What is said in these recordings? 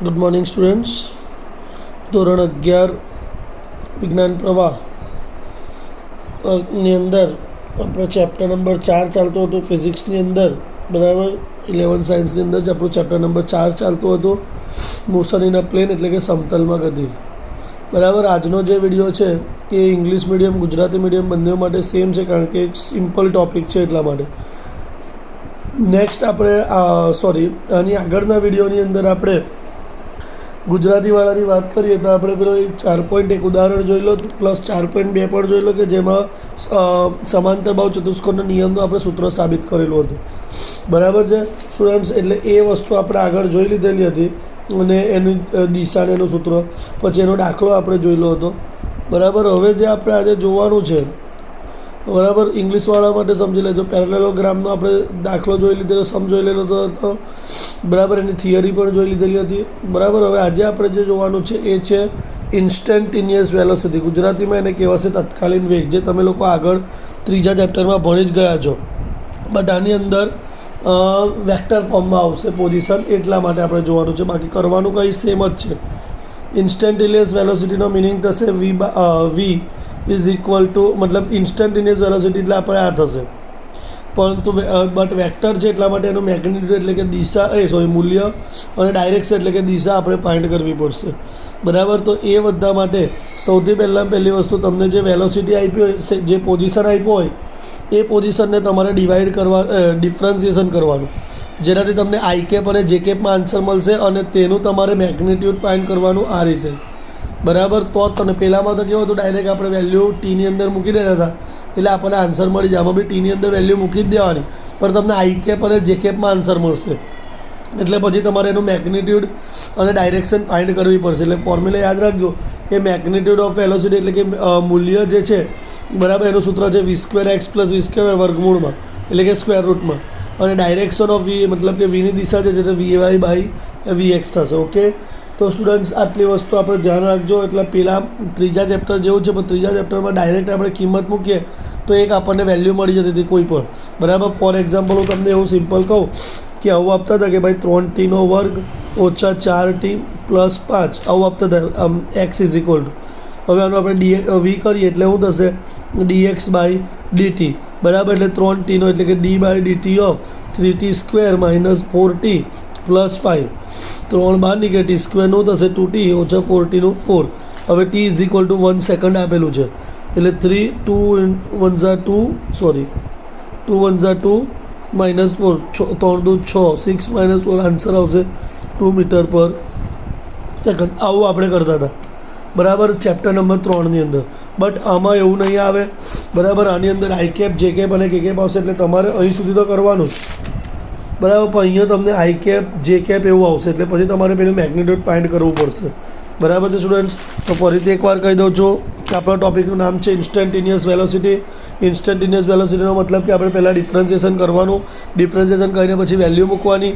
Good morning students. ધોરણ 11 વિજ્ઞાન પ્રવાહ ની અંદર આપણો ચેપ્ટર નંબર 4 ચાલતો હતો ફિઝિક્સની અંદર, બરાબર. 11 સાયન્સની અંદર જ આપણું ચેપ્ટર નંબર 4 ચાલતું હતું, મોશન ઇન અ પ્લેન એટલે કે સમતલમાં ગતિ, બરાબર. આજનો જે વિડીયો છે એ ઇંગ્લિશ મીડિયમ ગુજરાતી મીડિયમ બંને માટે સેમ છે, કારણ કે એક સિમ્પલ ટૉપિક છે એટલા માટે. નેક્સ્ટ આપણે આની આગળના વિડીયોની અંદર આપણે ગુજરાતીવાળાની વાત કરીએ તો આપણે પેલો 4.1 ઉદાહરણ જોઈ લો, પ્લસ 4.2 પણ જોઈ લો કે જેમાં સમાંતર બાહુ ચતુષ્કોણના નિયમનું આપણે સૂત્ર સાબિત કરેલું હતું, બરાબર છે સ્ટુડન્ટ્સ. એટલે એ વસ્તુ આપણે આગળ જોઈ લીધેલી હતી અને એની દિશા એનું સૂત્ર, પછી એનો દાખલો આપણે જોયેલો હતો, બરાબર. હવે જે આપણે આજે જોવાનું છે, બરાબર, ઇંગ્લિશવાળા માટે સમજી લેજો. પેરેલેલોગ્રામનો આપણે દાખલો જોઈ લીધેલો, સમ જોઈ લીધેલો હતો, બરાબર. એની થિયરી પણ જોઈ લીધેલી હતી, બરાબર. હવે આજે આપણે જે જોવાનું છે એ છે ઇન્સ્ટન્ટેનિયસ વેલોસિટી. ગુજરાતીમાં એને કહેવાશે તત્કાલીન વેગ, જે તમે લોકો આગળ ત્રીજા ચેપ્ટરમાં ભણી જ ગયા છો, બટ આની અંદર વેક્ટર ફોર્મમાં આવશે પોઝિશન, એટલા માટે આપણે જોવાનું છે. બાકી કરવાનું કંઈ સેમ જ છે. ઇન્સ્ટન્ટેનિયસ વેલોસિટીનો મિનિંગ થશે વી ઇઝ ઇક્વલ ટુ, મતલબ ઇન્સ્ટન્ટેનિયસ વેલોસિટી એટલે આપણે આ થશે, પરંતુ બટ વેક્ટર છે એટલા માટે એનું મેગ્નિટ્યુડ એટલે કે દિશા મૂલ્ય અને ડાયરેક્શન એટલે કે દિશા આપણે ફાઇન્ડ કરવી પડશે, બરાબર. તો એ બધા માટે સૌથી પહેલી વસ્તુ, તમને જે વેલોસિટી આપી હોય, જે પોઝિશન આપ્યો હોય, એ પોઝિશનને તમારે ડિફરન્સિએશન કરવાનું, જેનાથી તમને આઈ કેપ અને જે કેપમાં આન્સર મળશે, અને તેનું તમારે મેગ્નિટ્યુડ ફાઇન્ડ કરવાનું આ રીતે, બરાબર. તો તને પહેલાંમાં તો કેવું હતું, ડાયરેક્ટ આપણે વેલ્યુ ટીની અંદર મૂકી દેતા હતા એટલે આપણને આન્સર મળી જાય. આમાં બી ટીની અંદર વેલ્યુ મૂકી જ દેવાની, પણ તમને આઈ કેપ અને જે કેપમાં આન્સર મળશે. એટલે પછી તમારે એનું મેગ્નિટ્યુડ અને ડાયરેક્શન ફાઇન્ડ કરવી પડશે. એટલે ફોર્મ્યુલા યાદ રાખજો કે મેગ્નિટ્યુડ ઓફ વેલોસિટી એટલે કે મૂલ્ય જે છે, બરાબર, એનું સૂત્ર છે v²x + v² વર્ગમૂળમાં, એટલે કે સ્ક્વેર રૂટમાં, અને ડાયરેક્શન ઓફ વી મતલબ કે વીની દિશા જે છે તે vy/vx થશે. ઓકે, તો સ્ટુડન્ટ્સ આટલી વસ્તુ આપણે ધ્યાન રાખજો. એટલે પહેલાં ત્રીજા ચેપ્ટર જેવું છે, પણ ત્રીજા ચેપ્ટરમાં ડાયરેક્ટ આપણે કિંમત મૂકીએ તો એક આપણને વેલ્યુ મળી જતી હતી કોઈ પણ, બરાબર. ફોર એક્ઝામ્પલ હું તમને એવું સિમ્પલ કહું કે આવું આપતા હતા કે ભાઈ 3t² ઓછા 4t + 5 આવું આપતા હતા, x ઇઝ ઇક્વલ ટુ, હવે આનું આપણે વી કરીએ એટલે શું થશે, dx/dt, બરાબર. એટલે 3t એટલે કે d/dt ઓફ 3t² - 4t + 5, 3 બહાર નીકળે, t² નું થશે 2t ઓછા 4t નું 4. હવે t is equal two 1 second આપેલું છે, એટલે 2 × 1 = 2 -4, 3 × 6, 6 - 4, આન્સર આવશે 2 મીટર પર સેકન્ડ. આવું આપણે કરતા હતા, બરાબર, ચેપ્ટર નંબર 3ની અંદર. બટ આમાં એવું નહીં આવે, બરાબર. આની અંદર આઈ કેપ, જે કેપ અને કે કેપ આવશે, એટલે તમારે અહીં સુધી તો કરવાનું જ, બરાબર. પણ અહીંયા તમને આઈ કેપ, જે કેપ એવું આવશે, એટલે પછી તમારે પેલું મેગ્નિટ્યુડ ફાઇન્ડ કરવું પડશે, બરાબર છે સ્ટુડન્ટ્સ. તો ફરીથી એકવાર કહી દઉં છું કે આપણા ટૉપિકનું નામ છે ઇન્સ્ટન્ટેનિયસ વેલોસિટી. ઇન્સ્ટન્ટેનિયસ વેલોસિટીનો મતલબ કે આપણે પહેલાં ડિફરન્સિએશન કરવાનું, ડિફરન્સિએશન કરીને પછી વેલ્યુ મૂકવાની,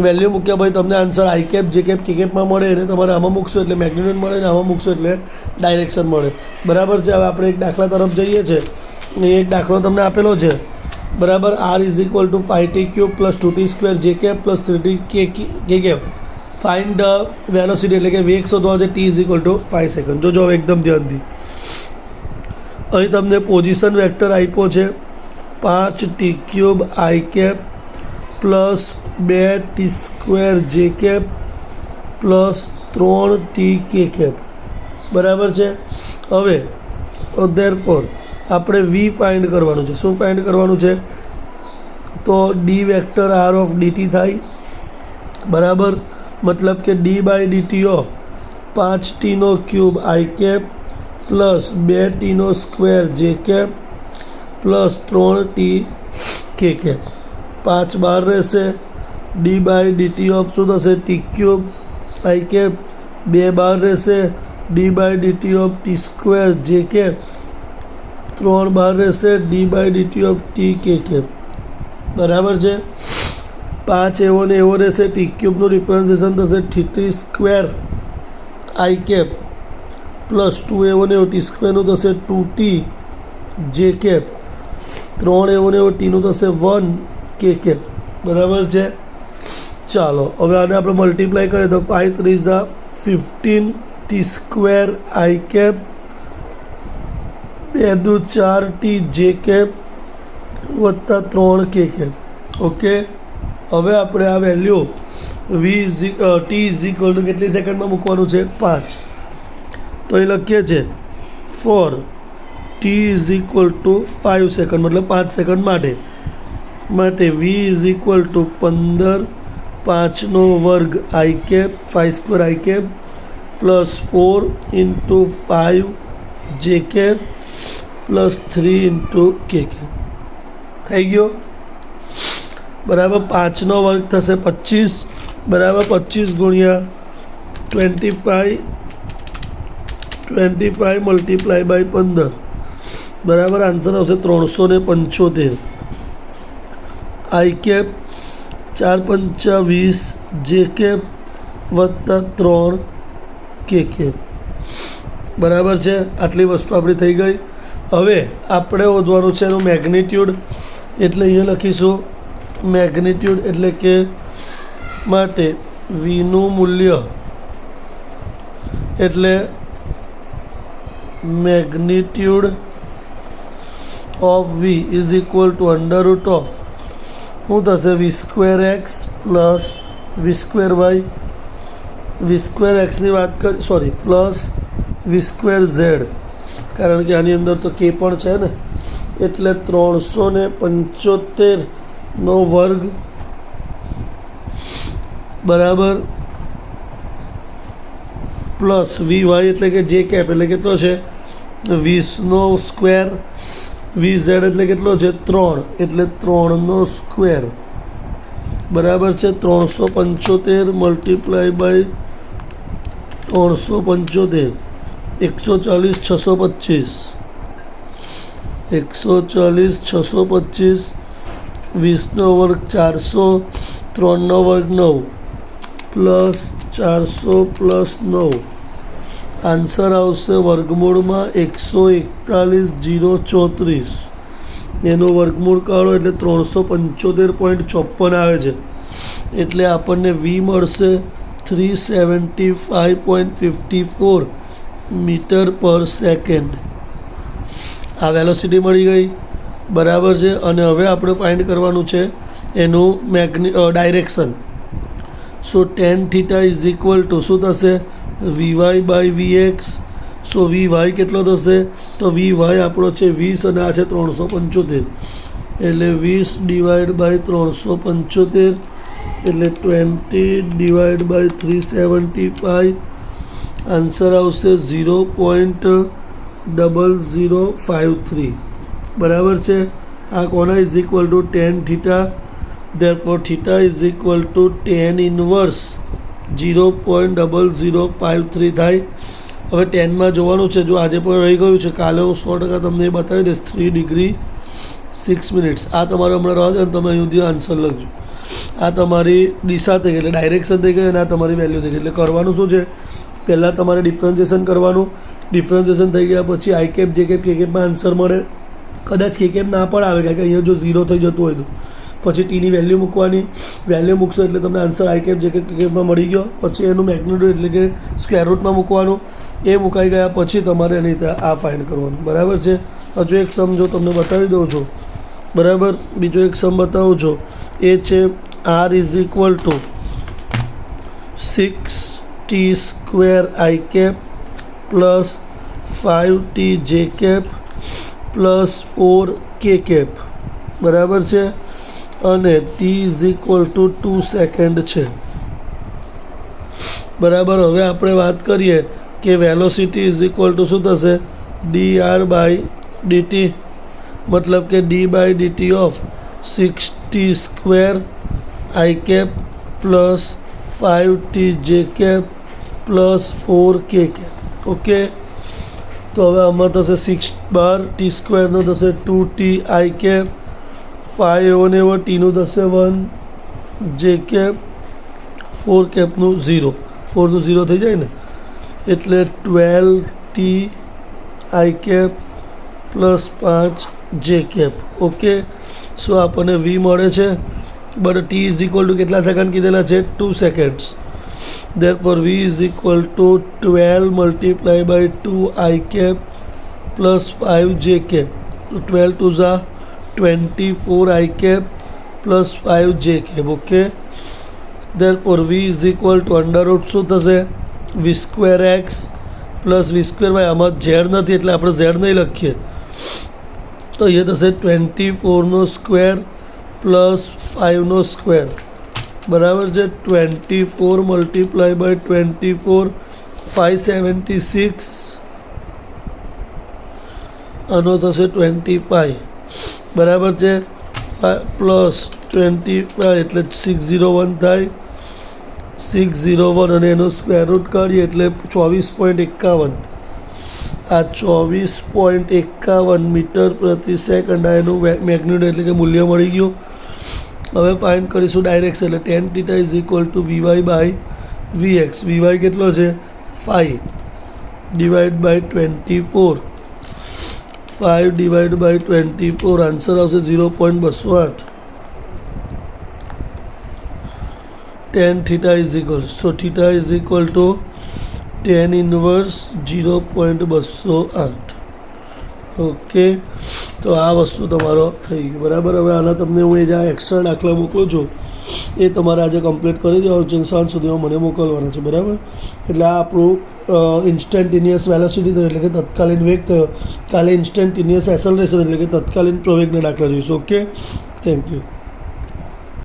વેલ્યુ મૂક્યા પછી તમને answer i cap, j cap, k કેપમાં મળે, અને તમારે આમાં મૂકશો એટલે મેગ્નિટ્યુડ મળે, અને આમાં મૂકશો એટલે ડાયરેક્શન મળે, બરાબર છે. હવે આપણે એક દાખલા તરફ જઈએ છીએ. એક દાખલો તમને આપેલો છે, બરાબર. r is equal two 5t³ + 2t² જે કેપ + 3t કે કેપ. ફાઇન્ડ ધ વેલોસિટી એટલે કે વેગ શોધવાનો છે, t is equal to 5 second. જોજો હવે એકદમ ધ્યાનથી, અહીં તમને પોઝિશન વેક્ટર આપ્યો છે 5t³ આઈ કેપ + 2t² જે કેપ + 3t કે કેપ, બરાબર છે. હવે ધેરફોર આપણે વી ફાઇન્ડ કરવાનું છે. શું ફાઇન્ડ કરવાનું છે? તો D vector r of dt થાય, બરાબર. મતલબ કે d/dt of 5t³ I cap + 2t² જે કેપ + 3t કે કેપ. 5 બહાર રહેશે, d/dt ઓફ શું થશે, t³ આઈ કેપ, 2 બહાર રહેશે, d/dt ઓફ t² જે કેપ, 3 બહાર રહેશે, d/dt ઓફ t કે કેપ, બરાબર છે. 5 એવો ને એવો રહેશે, t³ નું ડિફરન્સિએશન થશે t² આઈ કેપ + 2 એવો ને એવો, t² નું થશે 2t જે કેપ, 3 એવો ને એવો, ટીનું થશે 1 કે કેપ, બરાબર છે. ચાલો હવે આને આપણે મલ્ટીપ્લાય કરીએ તો 5 3 ઝા 15 ટી સ્ક્વેર આઈ કેપ 2 દુ 4 ટી જે કેપ વત્તા 3 કે કેપ ઓકે હવે આપણે આ value t is equal to કેટલી સેકન્ડમાં મૂકવાનું છે 5 તો એ લખીએ છીએ for t is equal to 5 second મતલબ 5 સેકન્ડ માટે વી ઇઝ ઇક્વલ ટુ 15 5નો વર્ગ i cap 5 square i cap plus 4 into 5 j cap plus 3 into k cap થઈ ગયો બરાબર 5નો વર્ગ થશે 25 બરાબર 25 ગુણ્યા 25 મલ્ટીપ્લાય બાય 15 બરાબર આન્સર આવશે 375 આઈ કેપ 4 પંચા 20 જે કેપ વત્તા 3 કે કેપ બરાબર છે આટલી વસ્તુ આપણી થઈ ગઈ હવે આપણે શોધવાનું છે એનું મેગ્નિટ્યુડ એટલે અહીંયા લખીશું મેગ્નિટ્યુડ એટલે કે માટે વીનું મૂલ્ય એટલે magnitude of v is equal to under root of શું થશે v square x plus v square y v square એક્સની વાત કરી sorry plus v square z કારણ કે આની અંદર તો કે પણ છે ને એટલે 375નો વર્ગ બરાબર પ્લસ વી વાય એટલે કે જે કેપ એટલે કેટલો છે 20નો સ્ક્વેર વી ઝેડ એટલે કેટલો છે 3 એટલે 3નો સ્ક્વેર બરાબર છે 375 મલ્ટીપ્લાય બાય 375 140 625 140 625 20નો વર્ગ 400 3નો વર્ગ 9 પ્લસ 400 પ્લસ 9 આન્સર આવશે વર્ગમૂળમાં 141,034 એનું વર્ગમૂળ કાઢો એટલે 375.54 આવે છે એટલે આપણને વી મળશે 375.54 મીટર પર સેકન્ડ આ વેલોસિટી મળી ગઈ બરાબર છે અને હવે આપણે ફાઇન્ડ કરવાનું છે એનું direction so tan theta is equal to શું થશે v by v x so v y કેટલો થશે તો વી વાય આપણો છે 20 અને આ છે 375 એટલે 20 ડિવાઈડ બાય 375 એટલે 20 ડિવાઈડ બાય 375 આન્સર આવશે 0.0053 બરાબર છે આ કોના is equal to tan theta therefore theta is equal to tan inverse 0.0053 થાય હવે 10માં જોવાનું છે જો આજે પણ રહી ગયું છે કાલે હું 100% તમને એ બતાવી દઈશ 3 ડિગ્રી 6 મિનિટ્સ આ તમારે હમણાં રહે છે અને તમે અહીં સુધી આન્સર લખજો આ તમારી દિશા થઈ ગઈ એટલે ડાયરેક્શન થઈ ગઈ અને આ તમારી વેલ્યુ થઈ ગઈ એટલે કરવાનું શું છે પહેલાં તમારે ડિફરન્શિએશન કરવાનું ડિફરન્શિએશન થઈ ગયા પછી આઈ cap j cap k કેપમાં answer મળે કદાચ કે કેપ ના પણ આવે કારણ કે અહીંયા જો 0 થઈ જતું હોય તો પછી ટીની વેલ્યુ મૂકવાની વેલ્યુ મૂકશો એટલે તમને આન્સર આઈ કેપ જે કેપમાં મળી ગયો પછી એનું મેગ્નિટ્યુડ એટલે કે સ્ક્વેર રૂટમાં મૂકવાનું એ મુકાઈ ગયા પછી તમારે એની રીતે આ ફાઇન્ડ કરવાનું બરાબર છે હજુ એક સમ જો તમને બતાવી દઉં છું બરાબર બીજો એક સમ બતાવું છું એ છે r is equal to 6t square i cap plus 5t j cap plus 4k cap બરાબર છે અને t is equal two 2 second છે બરાબર હવે આપણે વાત કરીએ કે વેલોસિટી ઇઝ ઇક્વલ ટુ શું થશે dr બાય dt मतलब કે d by dt of 6t square i cap plus 5t j cap plus 4k cap okay તો હવે આમાં થશે 6 બાર ટી સ્ક્વેરનો થશે 2t આઈ કેપ 5 એવો ને એવો ટીનું થશે 1 જે કેપ 4 કેપનું 0 4નું 0 થઈ જાય ને એટલે 12t આઈ cap plus 5 j cap okay so આપણને વી મળે છે but T is equal two કેટલા સેકન્ડ કીધેલા છે 2 seconds therefore v is equal to 12 multiplied by 2 I cap plus 5 j cap. So 12 to the 24 I cap plus 5 j cap. Okay, therefore v is equal to under root શું થશે v square x plus v square y. આમાં z નથી એટલે આપણે z નહીં લખીએ તો એ થશે 24 નો સ્ક્વેર પ્લસ 5 નો સ્ક્વેર બરાબર છે 24 મલ્ટીપ્લાય બાય 24 576 આનો થશે 25 બરાબર છે પ્લસ 25 એટલે 601 થાય 601 અને એનો સ્ક્વેર રૂટ કાઢીએ એટલે 24.51 આ 24.51 મીટર પ્રતિ સેકન્ડ આ એનું મેગ્નિટ્યુડ એટલે કે મૂલ્ય મળી ગયું હવે ફાઇન્ડ કરીશું ડાયરેક્ટ એટલે tan θ is equal to vy by vx vy કેટલો છે 5 divide by 24 5 divide by 24 answer આવશે 0.208 tan θ is equal so θ is equal to tan inverse 0.208 okay તો આ વસ્તુ તમારો થઈ ગયું બરાબર હવે આના તમને હું એ જે એક્સ્ટ્રા દાખલા મોકલું છું એ તમારે આજે કમ્પ્લીટ કરી દેવાનું છે સાંજ સુધીમાં મને મોકલવાના છે બરાબર એટલે આ આપણું ઇન્સ્ટન્ટેનિયસ વેલોસિટી થયો એટલે કે તત્કાલીન વેગ થયો કાલે ઇન્સ્ટન્ટેનિયસ એસેલરેશન એટલે કે તત્કાલીન પ્રવેગના દાખલા જોઈશું ઓકે થેન્ક યુ